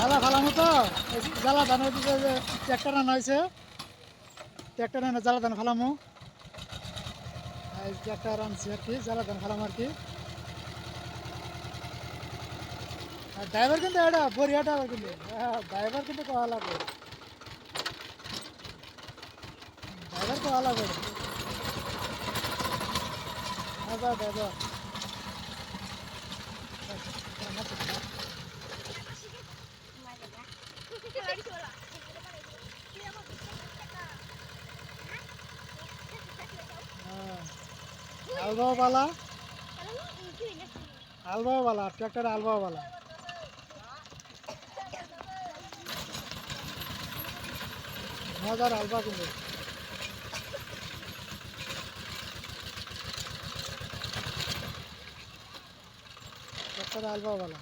জ্বালা ফালামো তো জ্বালা ধান হইতেছে যে ট্র্যাক্টর আনা হয়েছে ট্র্যাক্টর আনা জ্বালা ধান ফালামো এই ট্র্যাক্টর আনছি আর কি জ্বালা ধান ফালামো আর কি আর ড্রাইভার কিন্তু এটা বরিয়া ড্রাইভার কিন্তু ড্রাইভার কিন্তু কয়া লাগবে ড্রাইভার কয়া লাগবে ড্রাইভার আলবাওয়ালা আলবাওয়ালা ট্র্যাক্টর আলবাওয়ালা মজার আলবা কিন্তু ট্র্যাক্টর আলবাওয়ালা